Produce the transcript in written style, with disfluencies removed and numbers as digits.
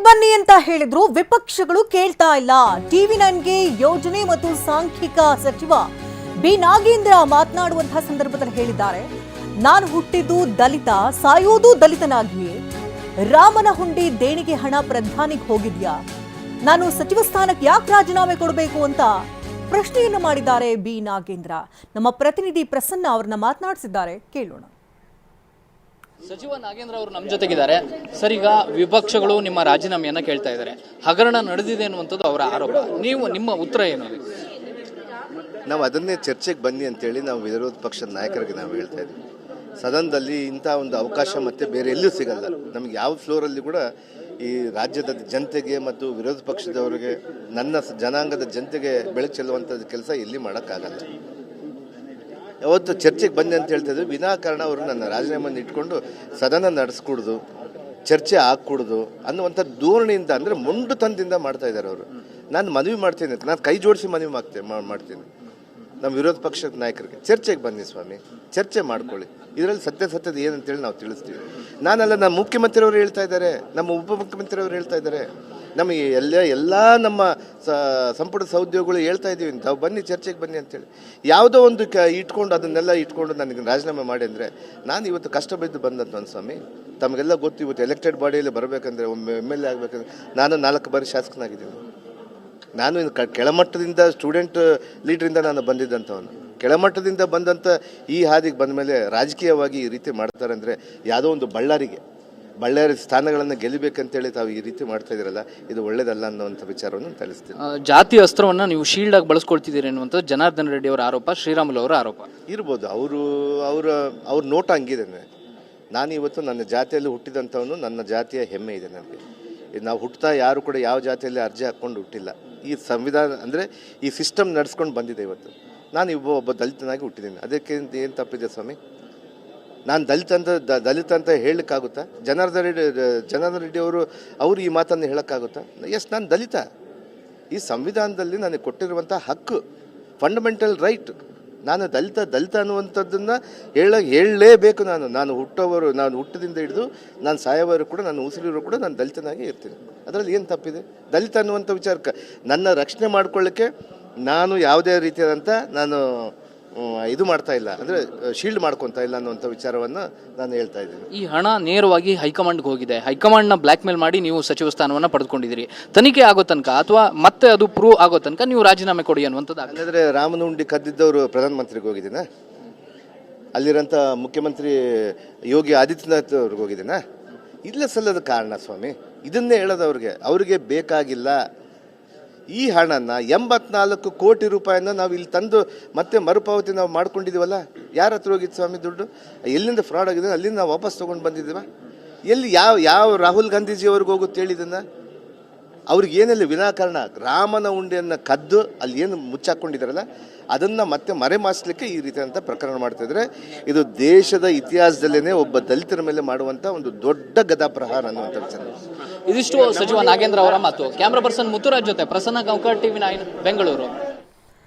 ಬನ್ನಿ ಅಂತ ಹೇಳಿದ್ರು ವಿಪಕ್ಷಗಳು ಕೇಳ್ತಾ ಇಲ್ಲ. TV9ಗೆ ಯೋಜನೆ ಮತ್ತು ಸಾಂಖ್ಯಿಕ ಸಚಿವ ಬಿ ನಾಗೇಂದ್ರ ಮಾತನಾಡುವಂತಹ ಸಂದರ್ಭದಲ್ಲಿ ಹೇಳಿದ್ದಾರೆ, ನಾನು ಹುಟ್ಟಿದ್ದು ದಲಿತ, ಸಾಯೋದು ದಲಿತನಾಗಿಯೇ. ರಾಮನ ಹುಂಡಿ ದೇಣಿಗೆ ಹಣ ಪ್ರಧಾನಿಗೆ ಹೋಗಿದ್ಯಾ? ನಾನು ಸಚಿವ ಸ್ಥಾನಕ್ಕೆ ಯಾಕೆ ರಾಜೀನಾಮೆ ಕೊಡಬೇಕು ಅಂತ ಪ್ರಶ್ನೆಯನ್ನು ಮಾಡಿದ್ದಾರೆ ಬಿ ನಾಗೇಂದ್ರ. ನಮ್ಮ ಪ್ರತಿನಿಧಿ ಪ್ರಸನ್ನ ಅವರನ್ನ ಮಾತನಾಡಿಸಿದ್ದಾರೆ, ಕೇಳೋಣ. ಸಚಿವ ನಾಗೇಂದ್ರ ಅವರು ನಮ್ಮ ಜೊತೆಗಿದ್ದಾರೆ. ಸರ್, ಈಗ ವಿಪಕ್ಷಗಳು ನಿಮ್ಮ ರಾಜೀನಾಮೆಯನ್ನ ಕೇಳ್ತಾ ಇದ್ದಾರೆ, ಹಗರಣ ನಡೆದಿದೆ ಅನ್ನುವಂಥದ್ದು ಅವರ ಆರೋಪ. ನೀವು ನಿಮ್ಮ ಉತ್ತರ ಏನು? ನಾವು ಅದನ್ನೇ ಚರ್ಚೆಗೆ ಬನ್ನಿ ಅಂತೇಳಿ ನಾವು ವಿರೋಧ ಪಕ್ಷದ ನಾಯಕರಿಗೆ ನಾವು ಹೇಳ್ತಾ ಇದ್ದೀವಿ. ಸದನದಲ್ಲಿ ಇಂಥ ಒಂದು ಅವಕಾಶ ಮತ್ತೆ ಬೇರೆ ಎಲ್ಲೂ ಸಿಗಲ್ಲ. ನಮ್ಗೆ ಯಾವ ಫ್ಲೋರಲ್ಲಿ ಕೂಡ ಈ ರಾಜ್ಯದ ಜನತೆಗೆ ಮತ್ತು ವಿರೋಧ ಪಕ್ಷದವರಿಗೆ, ನನ್ನ ಜನಾಂಗದ ಜನತೆಗೆ ಬೆಳಕು ಚೆಲ್ಲುವಂಥದ್ದು ಕೆಲಸ ಎಲ್ಲಿ ಮಾಡೋಕ್ಕಾಗಲ್ಲ. ಯಾವತ್ತು ಚರ್ಚೆಗೆ ಬನ್ನಿ ಅಂತ ಹೇಳ್ತಾ ಇದ್ವಿ, ವಿನಾಕಾರಣ ಅವರು ನನ್ನ ರಾಜೀನಾಮೆಯನ್ನು ಇಟ್ಕೊಂಡು ಸದನ ನಡೆಸ್ಕೊಡ್ದು, ಚರ್ಚೆ ಹಾಕ್ಕೊಡ್ದು ಅನ್ನುವಂಥ ಧೋರಣೆಯಿಂದ, ಅಂದರೆ ಮೊಂಡುತನದಿಂದ ಮಾಡ್ತಾ ಇದ್ದಾರೆ ಅವರು. ನಾನು ಮನವಿ ಮಾಡ್ತೀನಿ, ನಾನು ಕೈ ಜೋಡಿಸಿ ಮನವಿ ಮಾಡ್ತೀನಿ ನಮ್ಮ ವಿರೋಧ ಪಕ್ಷದ ನಾಯಕರಿಗೆ, ಚರ್ಚೆಗೆ ಬನ್ನಿ ಸ್ವಾಮಿ, ಚರ್ಚೆ ಮಾಡ್ಕೊಳ್ಳಿ. ಇದರಲ್ಲಿ ಸತ್ಯದ ಏನಂತೇಳಿ ನಾವು ತಿಳಿಸ್ತೀವಿ. ನಾನಲ್ಲ, ನಮ್ಮ ಮುಖ್ಯಮಂತ್ರಿಯವರು ಹೇಳ್ತಾ ಇದ್ದಾರೆ, ನಮ್ಮ ಉಪಮುಖ್ಯಮಂತ್ರಿಯವರು ಹೇಳ್ತಾ ಇದ್ದಾರೆ, ನಮಗೆ ಎಲ್ಲ ನಮ್ಮ ಸಂಪುಟ ಸಹೋದ್ಯೋಗಿಗಳು ಹೇಳ್ತಾ ಇದ್ದೀವಿ, ತಾವು ಬನ್ನಿ ಚರ್ಚೆಗೆ ಬನ್ನಿ ಅಂತೇಳಿ. ಯಾವುದೋ ಒಂದು ಇಟ್ಕೊಂಡು ಅದನ್ನೆಲ್ಲ ಇಟ್ಕೊಂಡು ನನಗೆ ರಾಜೀನಾಮೆ ಮಾಡಿ ಅಂದರೆ ನಾನು ಇವತ್ತು ಕಷ್ಟ ಬಿದ್ದು ಬಂದಂತ ಸ್ವಾಮಿ. ತಮಗೆಲ್ಲ ಗೊತ್ತು, ಇವತ್ತು ಎಲೆಕ್ಟೆಡ್ ಬಾಡಿಯಲ್ಲಿ ಬರಬೇಕಂದ್ರೆ, ಒಮ್ಮೆ MLA ಆಗಬೇಕಂದ್ರೆ ನಾನು 4 ಬಾರಿ ಶಾಸಕನಾಗಿದ್ದೀನಿ. ನಾನು ಕೆಳಮಟ್ಟದಿಂದ ಸ್ಟೂಡೆಂಟ್ ಲೀಡ್ರಿಂದ ನಾನು ಬಂದಿದ್ದಂಥವನು. ಕೆಳಮಟ್ಟದಿಂದ ಬಂದಂಥ ಈ ಹಾದಿಗೆ ಬಂದ ಮೇಲೆ ರಾಜಕೀಯವಾಗಿ ಈ ರೀತಿ ಮಾಡ್ತಾರೆ ಅಂದರೆ, ಯಾವುದೋ ಒಂದು ಬಳ್ಳಾರಿ ಸ್ಥಾನಗಳನ್ನು ಗೆಲ್ಲಬೇಕಂತೇಳಿ ತಾವು ಈ ರೀತಿ ಮಾಡ್ತಾ ಇದ್ದೀರಲ್ಲ, ಇದು ಒಳ್ಳೇದಲ್ಲ ಅನ್ನೋವಂಥ ವಿಚಾರವನ್ನು ತಿಳಿಸ್ತೀನಿ. ಜಾತಿ ಅಸ್ತ್ರವನ್ನು ನೀವು ಶೀಲ್ಡ್ ಆಗಿ ಬಳಸ್ಕೊಳ್ತಿದ್ದೀರಿ ಅನ್ನುವಂಥದ್ದು ಜನಾರ್ದನ್ ರೆಡ್ಡಿ ಅವರ ಆರೋಪ, ಶ್ರೀರಾಮುಲು ಅವರ ಆರೋಪ ಇರ್ಬೋದು. ಅವ್ರ ನೋಟ ಹಂಗಿದೆ. ನಾನು ಇವತ್ತು ನನ್ನ ಜಾತಿಯಲ್ಲಿ ಹುಟ್ಟಿದಂಥವನು, ನನ್ನ ಜಾತಿಯ ಹೆಮ್ಮೆ ಇದೆ ನನಗೆ. ನಾವು ಹುಟ್ಟುತ್ತಾ ಯಾರು ಕೂಡ ಯಾವ ಜಾತಿಯಲ್ಲಿ ಅರ್ಜಿ ಹಾಕ್ಕೊಂಡು ಹುಟ್ಟಿಲ್ಲ. ಈ ಸಂವಿಧಾನ ಅಂದರೆ ಈ ಸಿಸ್ಟಮ್ ನಡೆಸ್ಕೊಂಡು ಬಂದಿದೆ. ಇವತ್ತು ನಾನು ಒಬ್ಬ ದಲಿತನಾಗಿ ಹುಟ್ಟಿದ್ದೀನಿ, ಅದಕ್ಕೆ ಏನು ತಪ್ಪಿದೆ ಸ್ವಾಮಿ? ನಾನು ದಲಿತ ಅಂತ ಹೇಳಲಿಕ್ಕಾಗುತ್ತಾ? ಜನಾರ್ದನ್ ರೆಡ್ಡಿ ಅವರು ಈ ಮಾತನ್ನು ಹೇಳೋಕ್ಕಾಗುತ್ತಾ? ಎಸ್, ನಾನು ದಲಿತ. ಈ ಸಂವಿಧಾನದಲ್ಲಿ ನನಗೆ ಕೊಟ್ಟಿರುವಂಥ ಹಕ್ಕು, ಫಂಡಮೆಂಟಲ್ ರೈಟ್. ನಾನು ದಲಿತ ಅನ್ನುವಂಥದ್ದನ್ನು ಹೇಳಲೇಬೇಕು. ನಾನು ಹುಟ್ಟದಿಂದ ಹಿಡಿದು ನಾನು ಸಾಯೋವರೆಗೂ ಕೂಡ, ನಾನು ಉಸಿರಿರೋ ಕೂಡ ನಾನು ದಲಿತನಾಗಿ ಇರ್ತೀನಿ. ಅದರಲ್ಲಿ ಏನು ತಪ್ಪಿದೆ? ದಲಿತ ಅನ್ನುವಂಥ ವಿಚಾರಕ್ಕೆ ನನ್ನ ರಕ್ಷಣೆ ಮಾಡ್ಕೊಳ್ಳಿಕ್ಕೆ ನಾನು ಯಾವುದೇ ರೀತಿಯಾದಂಥ ನಾನು ಇದು ಮಾಡ್ತಾ ಇಲ್ಲ, ಅಂದರೆ ಶೀಲ್ಡ್ ಮಾಡ್ಕೊತಾ ಇಲ್ಲ ಅನ್ನುವಂಥ ವಿಚಾರವನ್ನು ನಾನು ಹೇಳ್ತಾ ಇದ್ದೀನಿ. ಈ ಹಣ ನೇರವಾಗಿ ಹೈಕಮಾಂಡ್ಗೆ ಹೋಗಿದೆ, ಹೈಕಮಾಂಡ್ನ ಬ್ಲ್ಯಾಕ್ ಮೇಲ್ ಮಾಡಿ ನೀವು ಸಚಿವ ಸ್ಥಾನವನ್ನು ಪಡೆದುಕೊಂಡಿದ್ದೀರಿ. ತನಿಖೆ ಆಗೋ ತನಕ ಅಥವಾ ಮತ್ತೆ ಅದು ಪ್ರೂವ್ ಆಗೋ ತನಕ ನೀವು ರಾಜೀನಾಮೆ ಕೊಡಿ ಅನ್ನುವಂಥದ್ದು. ಹಾಗಾದರೆ ರಾಮನ ಹುಂಡಿ ಕದ್ದಿದ್ದವರು ಪ್ರಧಾನಮಂತ್ರಿಗೆ ಹೋಗಿದ್ದೀನಾ? ಅಲ್ಲಿರೋಂಥ ಮುಖ್ಯಮಂತ್ರಿ ಯೋಗಿ ಆದಿತ್ಯನಾಥ್ ಅವ್ರಿಗೆ ಹೋಗಿದ್ದೀನಾ? ಇಲ್ಲ ಸಲ್ಲದ ಕಾರಣ ಸ್ವಾಮಿ. ಇದನ್ನೇ ಹೇಳೋದು ಅವ್ರಿಗೆ ಬೇಕಾಗಿಲ್ಲ. ಈ ಹಣನ 84 ಕೋಟಿ ರೂಪಾಯಿನ ನಾವು ಇಲ್ಲಿ ತಂದು ಮತ್ತೆ ಮರುಪಾವತಿ ನಾವು ಮಾಡ್ಕೊಂಡಿದ್ದೀವಲ್ಲ, ಯಾರ ಹತ್ರ ಹೋಗಿದ್ದು ಸ್ವಾಮಿ ದುಡ್ಡು? ಎಲ್ಲಿಂದ ಫ್ರಾಡ್ ಆಗಿದೆ ಅಲ್ಲಿಂದ ನಾವು ವಾಪಸ್ ತೊಗೊಂಡು ಬಂದಿದ್ದೀವ? ಎಲ್ಲಿ ಯಾವ ರಾಹುಲ್ ಗಾಂಧೀಜಿಯವ್ರಿಗೆ ಹೋಗುತ್ತೆ ಹೇಳಿದ್ದನ್ನು? ಅವ್ರಿಗೆ ಏನೆಲ್ಲ ವಿನಾಕಾರಣ ರಾಮನ ಹುಂಡಿಯನ್ನು ಕದ್ದು ಅಲ್ಲಿ ಏನು ಮುಚ್ಚಾಕೊಂಡಿದ್ದಾರಲ್ಲ, ಅದನ್ನು ಮತ್ತೆ ಮರೆಮಾಚಲಿಕ್ಕೆ ಈ ರೀತಿಯಾದಂಥ ಪ್ರಕರಣ ಮಾಡ್ತಾಯಿದ್ರೆ, ಇದು ದೇಶದ ಇತಿಹಾಸದಲ್ಲೇ ಒಬ್ಬ ದಲಿತರ ಮೇಲೆ ಮಾಡುವಂಥ ಒಂದು ದೊಡ್ಡ ಗದಾಪ್ರಹಾರ ಅನ್ನುವಂಥ ವಿಚಾರ. ಇದಿಷ್ಟು ಸಚಿವ ನಾಗೇಂದ್ರ ಅವರ ಮಾತು. ಕ್ಯಾಮ್ರಾ ಪರ್ಸನ್ ಮುತ್ತುರಾಜ್ ಜೊತೆ ಪ್ರಸನ್ನ ಗೌಕರ್, TV9 ಬೆಂಗಳೂರು.